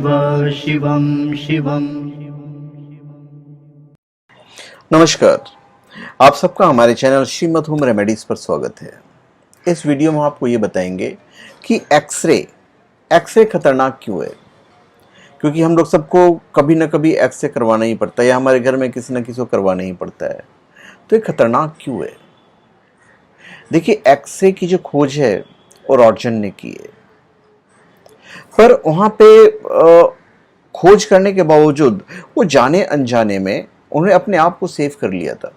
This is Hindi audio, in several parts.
शिवं शिवं। नमस्कार, आप सबका हमारे चैनल श्रीमद होम रेमेडीज पर स्वागत है। इस वीडियो में आपको ये बताएंगे कि एक्सरे खतरनाक क्यों है। क्योंकि हम लोग सबको कभी ना कभी एक्सरे करवाना ही पड़ता है या हमारे घर में किसी न किसी को करवाना ही पड़ता है। तो ये खतरनाक क्यों है? देखिए, एक्सरे की जो खोज है वो रॉटजन ने की है, पर वहाँ पे खोज करने के बावजूद वो जाने अनजाने में उन्होंने अपने आप को सेव कर लिया था।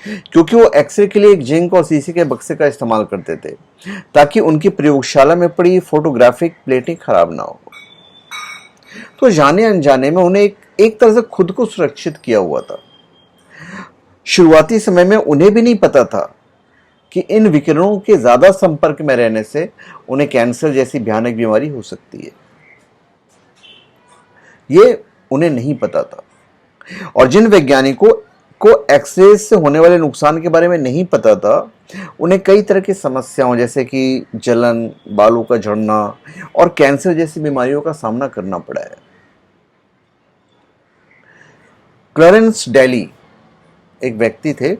क्योंकि वो एक्सरे के लिए एक जिंक और सीसी के बक्से का इस्तेमाल करते थे ताकि उनकी प्रयोगशाला में पड़ी फोटोग्राफिक प्लेटें खराब ना हो। तो जाने अनजाने में उन्हें एक तरह से खुद को सुरक्षित किया हुआ था। शुरुआती समय में उन्हें भी नहीं पता था कि इन विकिरणों के ज्यादा संपर्क में रहने से उन्हें कैंसर जैसी भयानक बीमारी हो सकती है। ये उन्हें नहीं पता था। और जिन वैज्ञानिकों को एक्सरे से होने वाले नुकसान के बारे में नहीं पता था, उन्हें कई तरह की समस्याओं जैसे कि जलन, बालों का झड़ना और कैंसर जैसी बीमारियों का सामना करना पड़ा है। क्लरेंस डेली एक व्यक्ति थे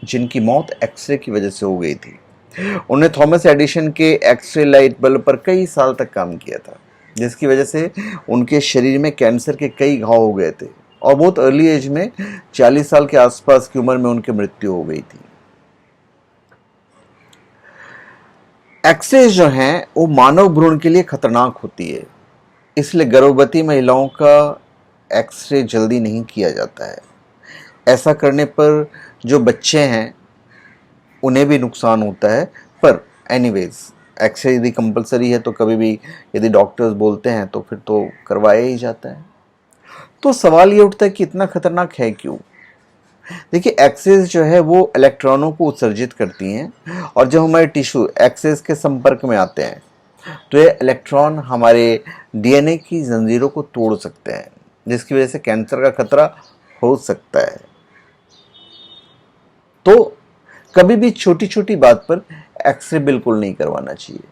जिनकी मौत एक्सरे की वजह से हो गई थी। उन्हें थॉमस एडिशन के एक्सरे लाइट बल्ब पर कई साल तक काम किया था, जिसकी वजह से उनके शरीर में कैंसर के कई घाव हो गए थे और बहुत अर्ली एज में 40 साल के आसपास की उम्र में उनकी मृत्यु हो गई थी। एक्सरे जो हैं वो मानव भ्रूण के लिए खतरनाक होती है, इसलिए गर्भवती महिलाओं का एक्सरे जल्दी नहीं किया जाता है। ऐसा करने पर जो बच्चे हैं उन्हें भी नुकसान होता है। पर एनीवेज, एक्सरे यदि कंपलसरी है तो कभी भी यदि डॉक्टर्स बोलते हैं तो फिर तो करवाया ही जाता है। तो सवाल ये उठता है कि इतना खतरनाक है क्यों? देखिए, एक्सेस जो है वो इलेक्ट्रॉनों को उत्सर्जित करती हैं और जब हमारे टिश्यू एक्सेस के संपर्क में आते हैं तो ये इलेक्ट्रॉन हमारे डीएनए की जंजीरों को तोड़ सकते हैं, जिसकी वजह से कैंसर का खतरा हो सकता है। तो कभी भी छोटी छोटी बात पर एक्सरे बिल्कुल नहीं करवाना चाहिए।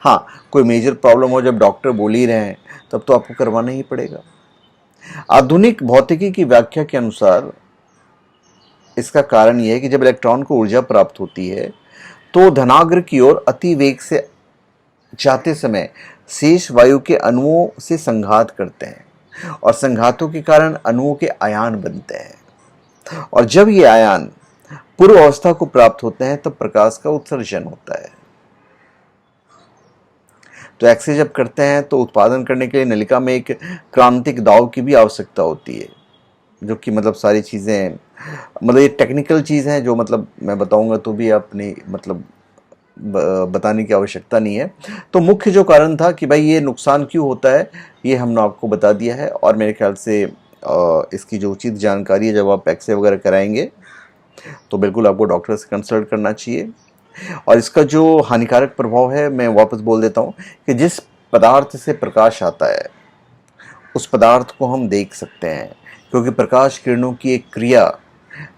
हाँ, कोई मेजर प्रॉब्लम हो, जब डॉक्टर बोल ही रहे हैं तब तो आपको करवाना ही पड़ेगा। आधुनिक भौतिकी की व्याख्या के अनुसार इसका कारण यह है कि जब इलेक्ट्रॉन को ऊर्जा प्राप्त होती है तो धनाग्र की ओर अति वेग से जाते समय शेष वायु के अणुओं से संघात करते हैं और संघातों के कारण अणुओं के आयन बनते हैं। और जब ये आयन पूर्व अवस्था को प्राप्त होते हैं तब प्रकाश का उत्सर्जन होता है। तो एक्सरे जब करते हैं तो उत्पादन करने के लिए नलिका में एक क्रांतिक दाव की भी आवश्यकता होती है, जो कि मतलब सारी चीज़ें, मतलब ये टेक्निकल चीज़ हैं जो मतलब मैं बताऊंगा तो भी अपनी मतलब बताने की आवश्यकता नहीं है। तो मुख्य जो कारण था कि भाई ये नुकसान क्यों होता है, ये हमने आपको बता दिया है। और मेरे ख्याल से इसकी जो उचित जानकारी है, जब आप एक्सरे वगैरह कराएंगे तो बिल्कुल आपको डॉक्टर से कंसल्ट करना चाहिए। और इसका जो हानिकारक प्रभाव है, मैं वापस बोल देता हूँ कि जिस पदार्थ से प्रकाश आता है उस पदार्थ को हम देख सकते हैं, क्योंकि प्रकाश किरणों की एक क्रिया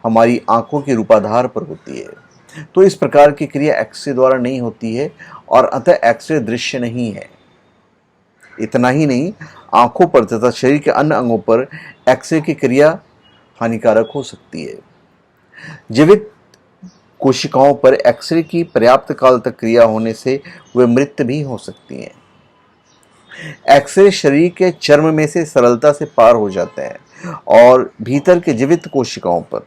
हमारी आंखों के रूपाधार पर होती है। तो इस प्रकार की क्रिया एक्सरे द्वारा नहीं होती है और अतः एक्सरे दृश्य नहीं है। इतना ही नहीं, आंखों पर तथा शरीर के अन्य अंगों पर एक्सरे की क्रिया हानिकारक हो सकती है। जीवित कोशिकाओं पर एक्सरे की पर्याप्त काल तक क्रिया होने से वे मृत भी हो सकती हैं। एक्सरे शरीर के चर्म में से सरलता से पार हो जाते हैं और भीतर के जीवित कोशिकाओं पर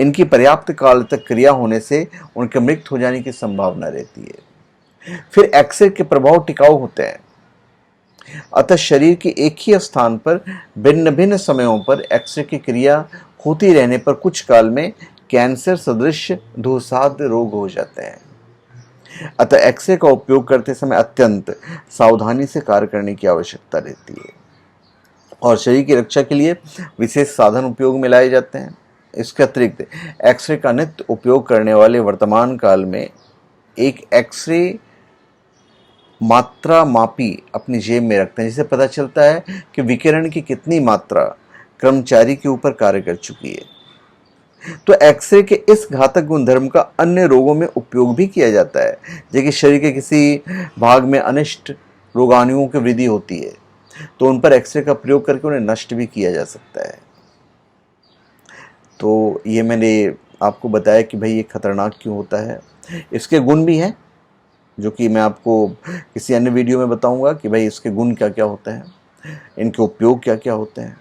इनकी पर्याप्त काल तक क्रिया होने से उनके मृत हो जाने की संभावना रहती है। फिर एक्सरे के प्रभाव टिकाऊ होते हैं, अतः शरीर के एक ही स्थान पर भिन्न भिन्न समयों पर एक्सरे की क्रिया होती रहने पर कुछ काल में कैंसर सदृश धूसाद्य रोग हो जाते हैं। अतः एक्सरे का उपयोग करते समय अत्यंत सावधानी से कार्य करने की आवश्यकता रहती है और शरीर की रक्षा के लिए विशेष साधन उपयोग में लाए जाते हैं। इसके अतिरिक्त एक्सरे का नित्य उपयोग करने वाले वर्तमान काल में एक एक्सरे मात्रा मापी अपनी जेब में रखते हैं, जिससे पता चलता है कि विकिरण की कितनी मात्रा कर्मचारी के ऊपर कार्य कर चुकी है। तो एक्सरे के इस घातक गुणधर्म का अन्य रोगों में उपयोग भी किया जाता है, जैसे शरीर के किसी भाग में अनिष्ट रोगाणुओं की वृद्धि होती है, तो उन पर एक्सरे का प्रयोग करके उन्हें नष्ट भी किया जा सकता है। तो ये मैंने आपको बताया कि भाई ये खतरनाक क्यों होता है। इसके गुण भी हैं, जो कि मैं आपको किसी अन्य वीडियो में बताऊंगा कि भाई इसके गुण क्या क्या होते हैं, इनके उपयोग क्या क्या होते हैं।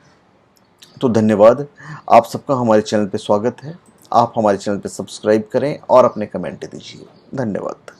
तो धन्यवाद, आप सबका हमारे चैनल पे स्वागत है। आप हमारे चैनल पे सब्सक्राइब करें और अपने कमेंट दीजिए। धन्यवाद।